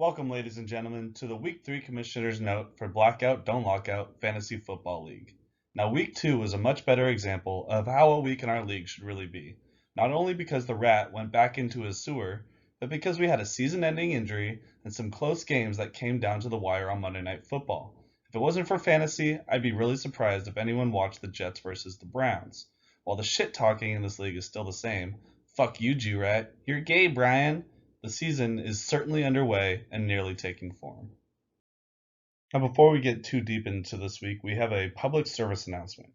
Welcome, ladies and gentlemen, to the Week 3 Commissioner's Note for Blackout, Don't Lockout Fantasy Football League. Now, Week 2 was a much better example of how a week in our league should really be. Not only because the rat went back into his sewer, but because we had a season-ending injury and some close games that came down to the wire on Monday Night Football. If it wasn't for fantasy, I'd be really surprised if anyone watched the Jets versus the Browns. While the shit-talking in this league is still the same, fuck you, G-Rat, you're gay, Brian. The season is certainly underway and nearly taking form. Now, before we get too deep into this week, we have a public service announcement.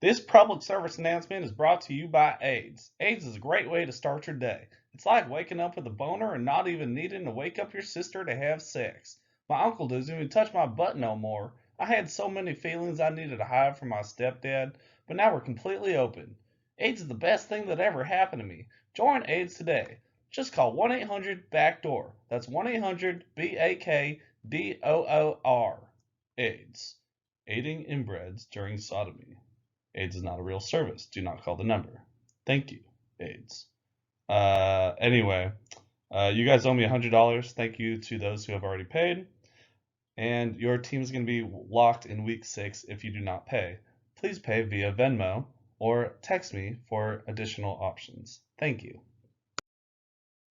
This public service announcement is brought to you by AIDS. AIDS is a great way to start your day. It's like waking up with a boner and not even needing to wake up your sister to have sex. My uncle doesn't even touch my butt no more. I had so many feelings I needed to hide from my stepdad, but now we're completely open. AIDS is the best thing that ever happened to me. Join AIDS today. Just call 1-800-BACKDOOR. That's 1-800-BAKDOOR. AIDS. Aiding inbreds during sodomy. AIDS is not a real service. Do not call the number. Thank you, AIDS. Anyway, you guys owe me $100. Thank you to those who have already paid. And your team is going to be locked in week 6 if you do not pay. Please pay via Venmo or text me for additional options. Thank you.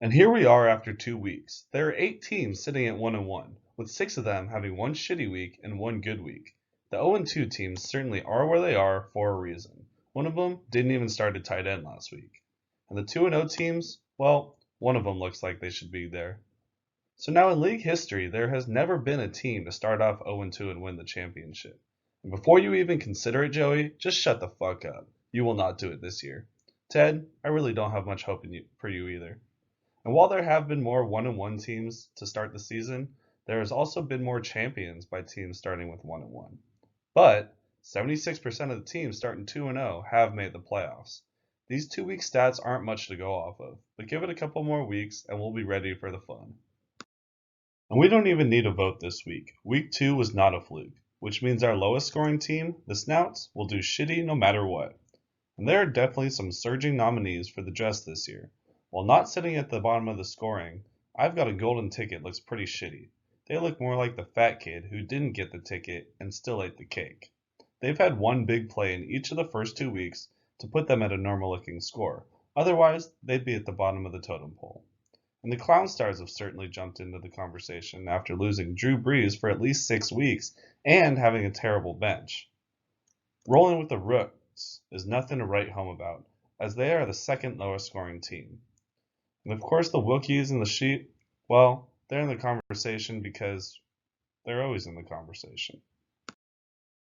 And here we are after 2 weeks. There are 8 teams sitting at 1-1, with 6 of them having one shitty week and one good week. The 0-2 teams certainly are where they are for a reason. One of them didn't even start at tight end last week. And the 2-0 teams, well, one of them looks like they should be there. So now in league history, there has never been a team to start off 0-2 and win the championship. And before you even consider it, Joey, just shut the fuck up. You will not do it this year. Ted, I really don't have much hope for you either. And while there have been more 1-1 teams to start the season, there has also been more champions by teams starting with 1-1. But 76% of the teams starting 2-0 have made the playoffs. These 2-week stats aren't much to go off of, but give it a couple more weeks and we'll be ready for the fun. And we don't even need a vote this week. Week 2 was not a fluke, which means our lowest scoring team, the Snouts, will do shitty no matter what. And there are definitely some surging nominees for the dress this year. While not sitting at the bottom of the scoring, I've got a golden ticket looks pretty shitty. They look more like the fat kid who didn't get the ticket and still ate the cake. They've had one big play in each of the first 2 weeks to put them at a normal looking score. Otherwise, they'd be at the bottom of the totem pole. And the Clown Stars have certainly jumped into the conversation after losing Drew Brees for at least 6 weeks and having a terrible bench. Rolling with the Rooks is nothing to write home about, as they are the second lowest scoring team. And of course, the Wookiees and the Sheep, well, they're in the conversation because they're always in the conversation.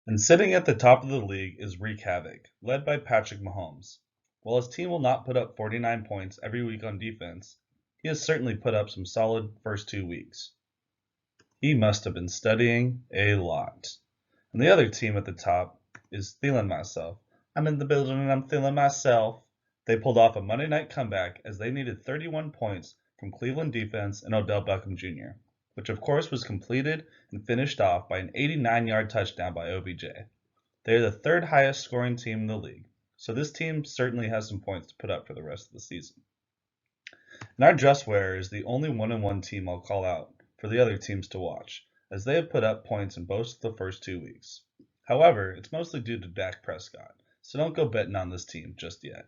And sitting at the top of the league is Wreak Havoc, led by Patrick Mahomes. While his team will not put up 49 points every week on defense, he has certainly put up some solid first 2 weeks. He must have been studying a lot. And the other team at the top is Feeling Myself. I'm in the building and I'm feeling myself. They pulled off a Monday night comeback as they needed 31 points from Cleveland defense and Odell Beckham Jr., which of course was completed and finished off by an 89-yard touchdown by OBJ. They are the third highest scoring team in the league, so this team certainly has some points to put up for the rest of the season. And our dress wearer is the only 1-1 team I'll call out for the other teams to watch, as they have put up points in both the first 2 weeks. However, it's mostly due to Dak Prescott, so don't go betting on this team just yet.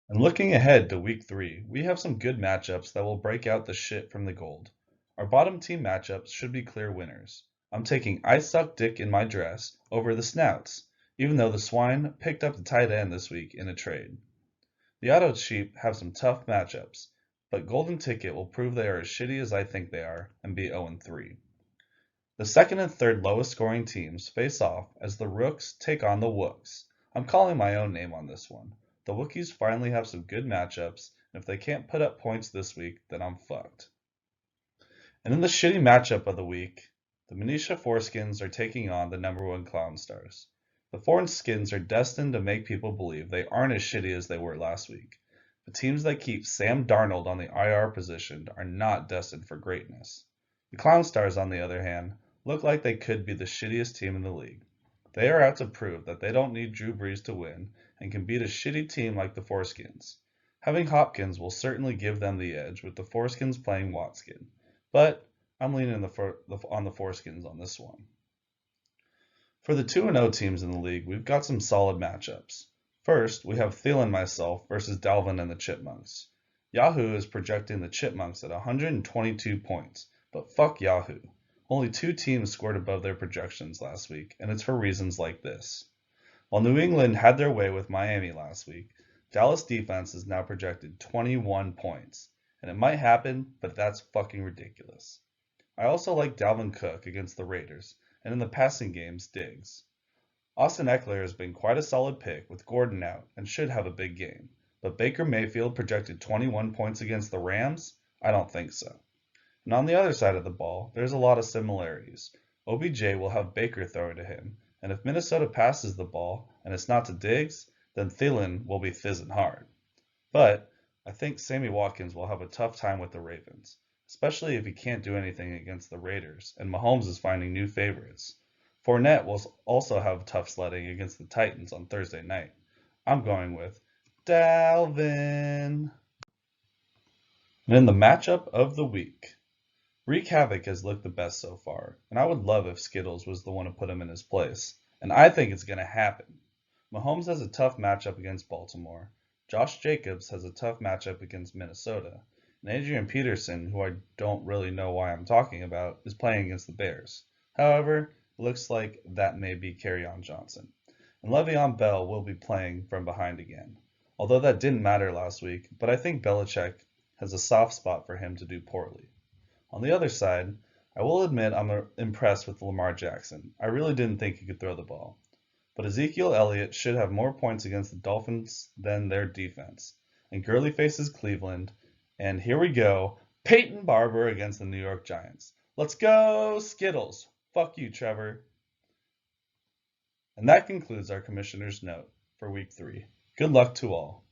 And looking ahead to week 3, we have some good matchups that will break out the shit from the gold. Our bottom team matchups should be clear winners. I'm taking I Suck Dick in My Dress over the Snouts, even though the Swine picked up the tight end this week in a trade. The Auto Sheep have some tough matchups, but Golden Ticket will prove they are as shitty as I think they are and be 0-3. The second and third lowest scoring teams face off as the Rooks take on the Wooks. I'm calling my own name on this one. The Wookiees finally have some good matchups, and if they can't put up points this week, then I'm fucked. And in the shitty matchup of the week, the Manisha Foreskins are taking on the #1 Clown Stars. The Foreskins are destined to make people believe they aren't as shitty as they were last week. The teams that keep Sam Darnold on the IR position are not destined for greatness. The Clown Stars, on the other hand, look like they could be the shittiest team in the league. They are out to prove that they don't need Drew Brees to win and can beat a shitty team like the Foreskins. Having Hopkins will certainly give them the edge with the Foreskins playing Watskin. but I'm leaning on the foreskins on this one. For the 2-0 teams in the league, we've got some solid matchups. First, we have Thielen myself versus Dalvin and the Chipmunks. Yahoo is projecting the Chipmunks at 122 points, but fuck Yahoo. Only 2 teams scored above their projections last week, and it's for reasons like this. While New England had their way with Miami last week, Dallas defense is now projected 21 points, and it might happen, but that's fucking ridiculous. I also like Dalvin Cook against the Raiders, and in the passing games, Diggs. Austin Eckler has been quite a solid pick with Gordon out and should have a big game, but Baker Mayfield projected 21 points against the Rams? I don't think so. And on the other side of the ball, there's a lot of similarities. OBJ will have Baker throw to him, and if Minnesota passes the ball and it's not to Diggs, then Thielen will be fizzing hard. But I think Sammy Watkins will have a tough time with the Ravens, especially if he can't do anything against the Raiders and Mahomes is finding new favorites. Fournette will also have tough sledding against the Titans on Thursday night. I'm going with Dalvin. And in the matchup of the week, Wreak Havoc has looked the best so far, and I would love if Skittles was the one to put him in his place. And I think it's going to happen. Mahomes has a tough matchup against Baltimore. Josh Jacobs has a tough matchup against Minnesota. And Adrian Peterson, who I don't really know why I'm talking about, is playing against the Bears. However, it looks like that may be Kerryon Johnson. And Le'Veon Bell will be playing from behind again. Although that didn't matter last week, but I think Belichick has a soft spot for him to do poorly. On the other side, I will admit I'm impressed with Lamar Jackson. I really didn't think he could throw the ball. But Ezekiel Elliott should have more points against the Dolphins than their defense. And Gurley faces Cleveland. And here we go, Peyton Barber against the New York Giants. Let's go, Skittles. Fuck you, Trevor. And that concludes our commissioner's note for week 3. Good luck to all.